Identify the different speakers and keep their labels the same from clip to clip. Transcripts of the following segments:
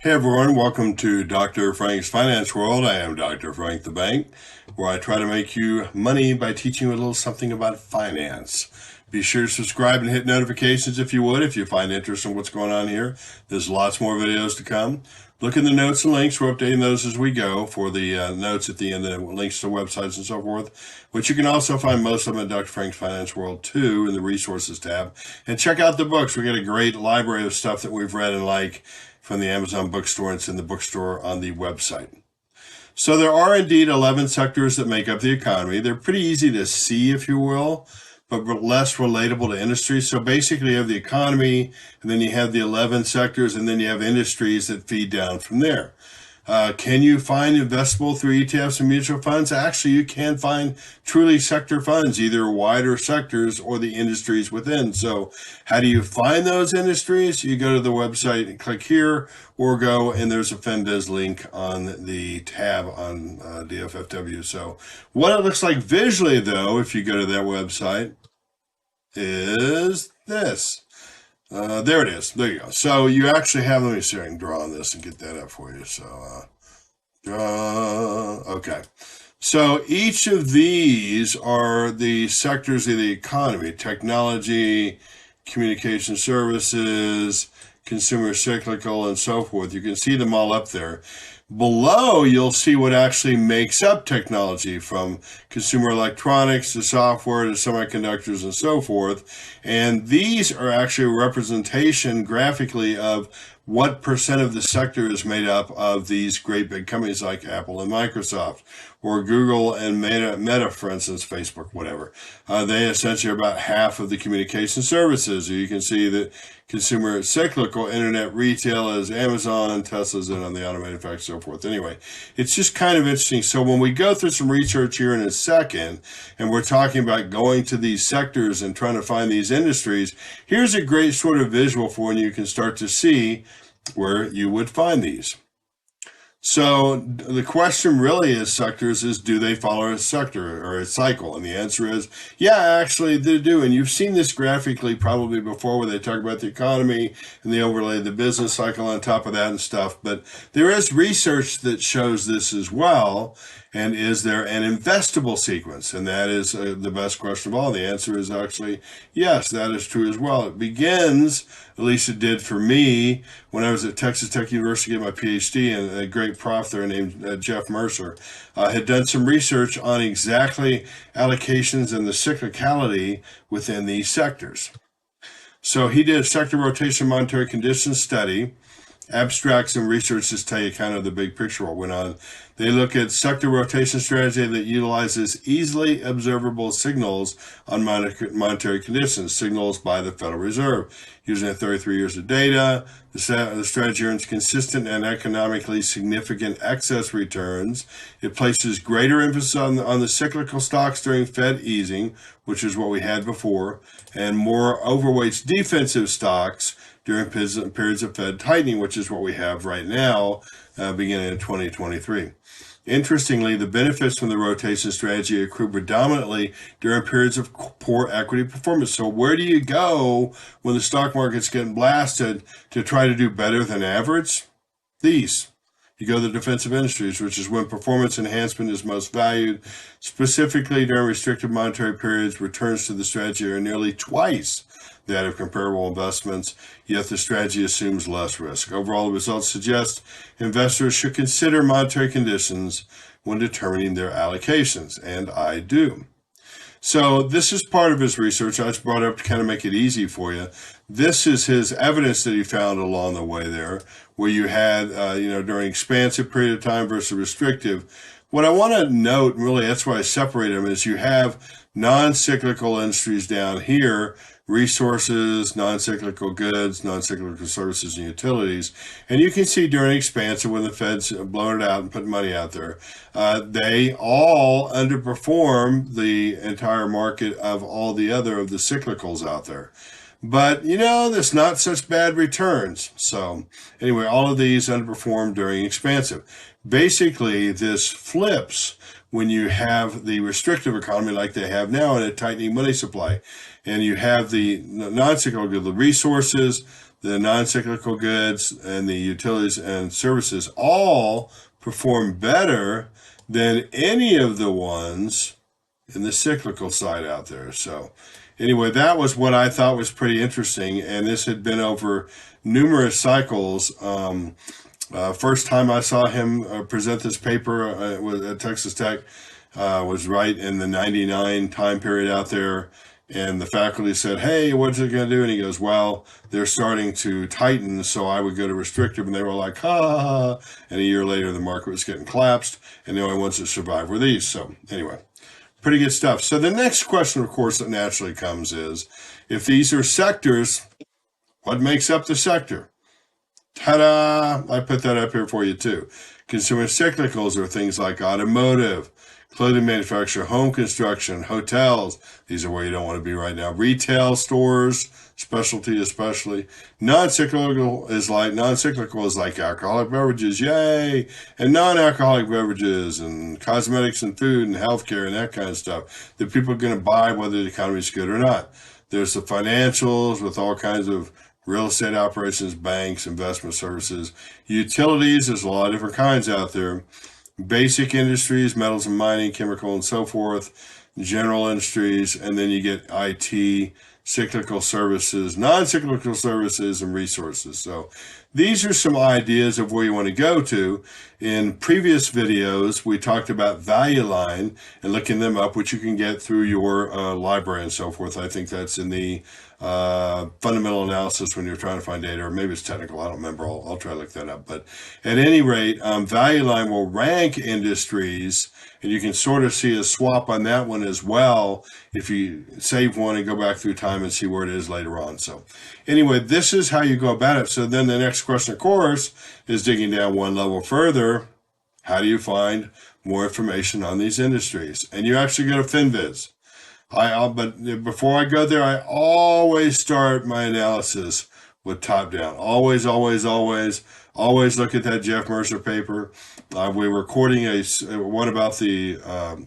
Speaker 1: Hey everyone, welcome to Dr. Frank's Finance World. I am Dr. Frank the Bank, where I try to make you money by teaching you a little something about finance. Be sure to subscribe and hit notifications if you would, if you find interest in what's going on here. There's lots more videos to come. Look in the notes and links. We're updating those as we go for the notes at the end, the links to websites and so forth, which you can also find most of them at Dr. Frank's Finance World 2 in the resources tab. And check out the books. We got a great library of stuff that we've read and like from the Amazon bookstore, and it's in the bookstore on the website. So there are indeed 11 sectors that make up the economy. They're pretty easy to see, if you will, but less relatable to industry. So basically you have the economy, and then you have the 11 sectors, and then you have industries that feed down from there. Can you find investable through ETFs and mutual funds? Actually, you can find truly sector funds, either wider sectors or the industries within. So how do you find those industries? You go to the website and click here, or go, and there's a FinDes link on the tab on DFFW. So what it looks like visually, though, if you go to that website, is this. There it is. There you go. So you actually have, let me see if I can draw on this and get that up for you. So, okay. So each of these are the sectors of the economy: technology, communication services, consumer cyclical, and so forth. You can see them all up there. Below, you'll see what actually makes up technology, from consumer electronics to software to semiconductors and so forth. And these are actually a representation graphically of what percent of the sector is made up of these great big companies like Apple and Microsoft, or Google and Meta, for instance, Facebook, whatever. They essentially are about half of the communication services. You can see that consumer cyclical, internet retail is Amazon, Tesla's in on the auto manufacturer, so forth. Anyway, it's just kind of interesting. So when we go through some research here in a second, and we're talking about going to these sectors and trying to find these industries, here's a great sort of visual for when you can start to see where you would find these. So the question really is sectors is, do they follow a sector or a cycle? And the answer is, yeah, actually they do. And you've seen this graphically probably before, where they talk about the economy and they overlay the business cycle on top of that and stuff. But there is research that shows this as well. And is there an investable sequence? And that is the best question of all. The answer is actually yes, that is true as well. It begins, at least it did for me, when I was at Texas Tech University getting my PhD, and a great prof there named Jeff Mercer had done some research on exactly allocations and the cyclicality within these sectors. So he did a sector rotation monetary conditions study. Abstracts and research just tell you kind of the big picture what went on. They look at sector rotation strategy that utilizes easily observable signals on monetary conditions, signals by the Federal Reserve. Using 33 years of data, the strategy earns consistent and economically significant excess returns. It places greater emphasis on the cyclical stocks during Fed easing, which is what we had before, and more overweights defensive stocks during periods of Fed tightening, which is what we have right now, beginning in 2023. Interestingly, the benefits from the rotation strategy accrue predominantly during periods of poor equity performance. So where do you go when the stock market's getting blasted to try to do better than average? These. You go to the defensive industries, which is when performance enhancement is most valued. Specifically during restrictive monetary periods, returns to the strategy are nearly twice that of comparable investments, yet the strategy assumes less risk. Overall, the results suggest investors should consider monetary conditions when determining their allocations, and I do. So this is part of his research. I just brought it up to kind of make it easy for you. This is his evidence that he found along the way there, where you had, during expansive period of time versus restrictive. What I want to note, and really that's why I separate them, is you have non-cyclical industries down here, resources, non-cyclical goods, non-cyclical services, and utilities. And you can see during expansion, when the Fed's blown it out and put money out there, they all underperform the entire market of all the other of the cyclicals out there. But, there's not such bad returns. So anyway, all of these underperform during expansive. Basically, this flips when you have the restrictive economy like they have now and a tightening money supply. And you have the non-cyclical, the resources, the non-cyclical goods, and the utilities and services all perform better than any of the ones in the cyclical side out there. So anyway, that was what I thought was pretty interesting, and this had been over numerous cycles. First time I saw him present this paper at Texas Tech was right in the 99 time period out there. And the faculty said, hey, what's it going to do? And he goes, well, they're starting to tighten, so I would go to restrictive. And they were like, ha, ha, ha. And a year later, the market was getting collapsed, and the only ones that survived were these. So anyway, pretty good stuff. So the next question, of course, that naturally comes is, if these are sectors, what makes up the sector? Ta-da! I put that up here for you, too. Consumer cyclicals are things like automotive, clothing manufacturer, home construction, hotels. These are where you don't want to be right now. Retail stores, specialty especially. Non-cyclical is like alcoholic beverages, yay, and non-alcoholic beverages and cosmetics and food and healthcare and that kind of stuff that people are going to buy whether the economy is good or not. There's the financials with all kinds of real estate operations, banks, investment services, utilities. There's a lot of different kinds out there. Basic industries, metals and mining, chemical and so forth, general industries, and then you get IT, cyclical services, non-cyclical services, and resources. So these are some ideas of where you want to go to. In previous videos, we talked about Value Line and looking them up, which you can get through your library and so forth. I think that's in the fundamental analysis when you're trying to find data, or maybe it's technical, I don't remember. I'll try to look that up. But at any rate, Value Line will rank industries, and you can sort of see a swap on that one as well if you save one and go back through time and see where it is later on. So anyway, this is how you go about it. So then the next question, of course, is digging down one level further. How do you find more information on these industries? And you actually go to FinViz. But before I go there, I always start my analysis with top down. Always look at that Jeff Mercer paper. We were recording one about the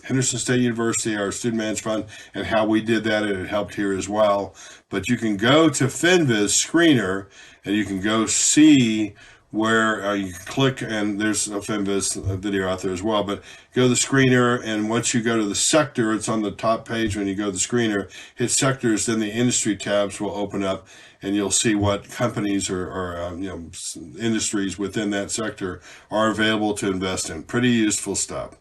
Speaker 1: Henderson State University, our student management fund, and how we did that, and it helped here as well. But you can go to FinViz Screener, and you can go see where you can click, and there's a FinViz video out there as well, but go to the screener, and once you go to the sector, it's on the top page. When you go to the screener, hit sectors, then the industry tabs will open up, and you'll see what companies or industries within that sector are available to invest in. Pretty useful stuff.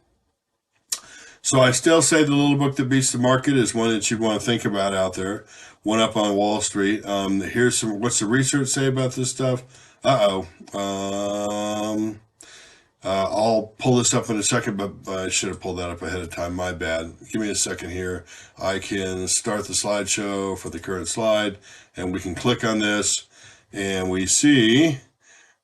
Speaker 1: So I still say the little book that beats the market is one that you want to think about out there. One up on Wall Street. Here's what's the research say about this stuff? I'll pull this up in a second, but I should have pulled that up ahead of time. My bad. Give me a second here. I can start the slideshow for the current slide, and we can click on this, and we see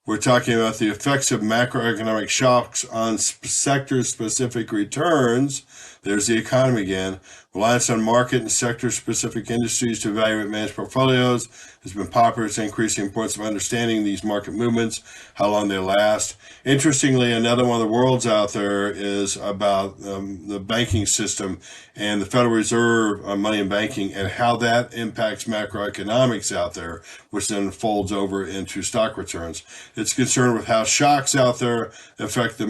Speaker 1: we're talking about the effects of macroeconomic shocks on sector-specific returns. There's the economy again. Reliance on market and sector-specific industries to evaluate managed portfolios has been popular. It's increasing the importance of understanding these market movements, how long they last. Interestingly, another one of the worlds out there is about the banking system and the Federal Reserve money and banking, and how that impacts macroeconomics out there, which then folds over into stock returns. It's concerned with how shocks out there affect the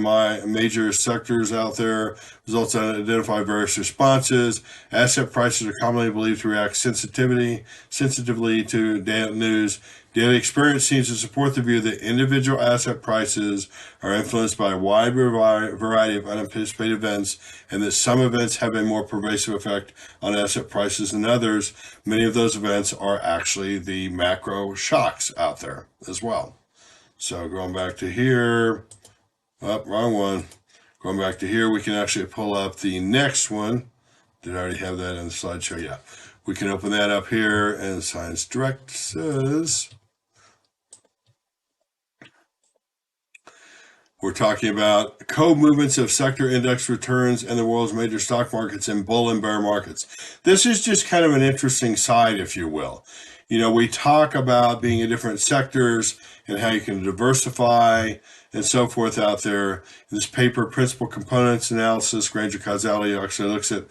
Speaker 1: major sectors out there, results in identify various responses. Asset prices are commonly believed to react sensitively to news. Daily experience seems to support the view that individual asset prices are influenced by a wide variety of unanticipated events, and that some events have a more pervasive effect on asset prices than others. Many of those events are actually the macro shocks out there as well. So going back to here, wrong one. Going back to here, we can actually pull up the next one. Did I already have that in the slideshow? Yeah. We can open that up here, and Science Direct says we're talking about co-movements of sector index returns in the world's major stock markets in bull and bear markets. This is just kind of an interesting side, if you will. You know, we talk about being in different sectors and how you can diversify and so forth out there. In this paper, Principal Components Analysis, Granger Causality actually looks at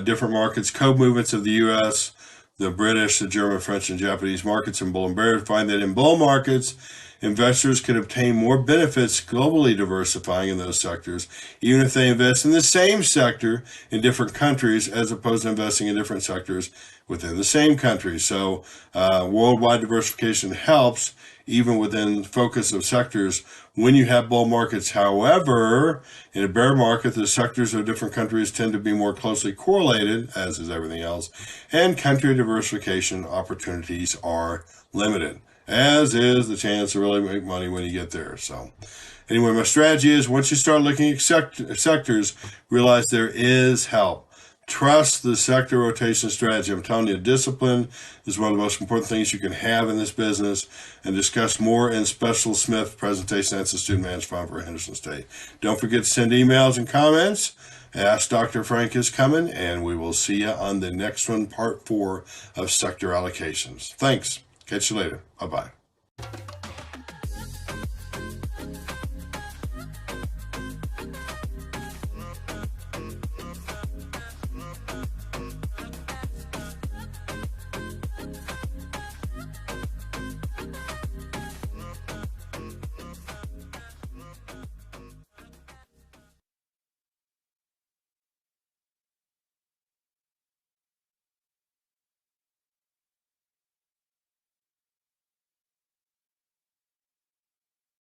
Speaker 1: different markets, co-movements of the U.S., the British, the German, French, and Japanese markets in bull and bear, find that in bull markets, investors can obtain more benefits globally diversifying in those sectors, even if they invest in the same sector in different countries, as opposed to investing in different sectors within the same country. So worldwide diversification helps even within focus of sectors when you have bull markets. However, in a bear market, the sectors of different countries tend to be more closely correlated, as is everything else, and country diversification opportunities are limited, as is the chance to really make money when you get there. So anyway, my strategy is once you start looking at sectors, realize there is help. Trust the sector rotation strategy. I'm telling you, discipline is one of the most important things you can have in this business, and discuss more in Special Smith presentation. That's the student management fund for Henderson State. Don't forget to send emails and comments. Ask Dr. Frank is coming, and we will see you on the next one, part 4 of sector allocations. Thanks. Catch you later. Bye-bye.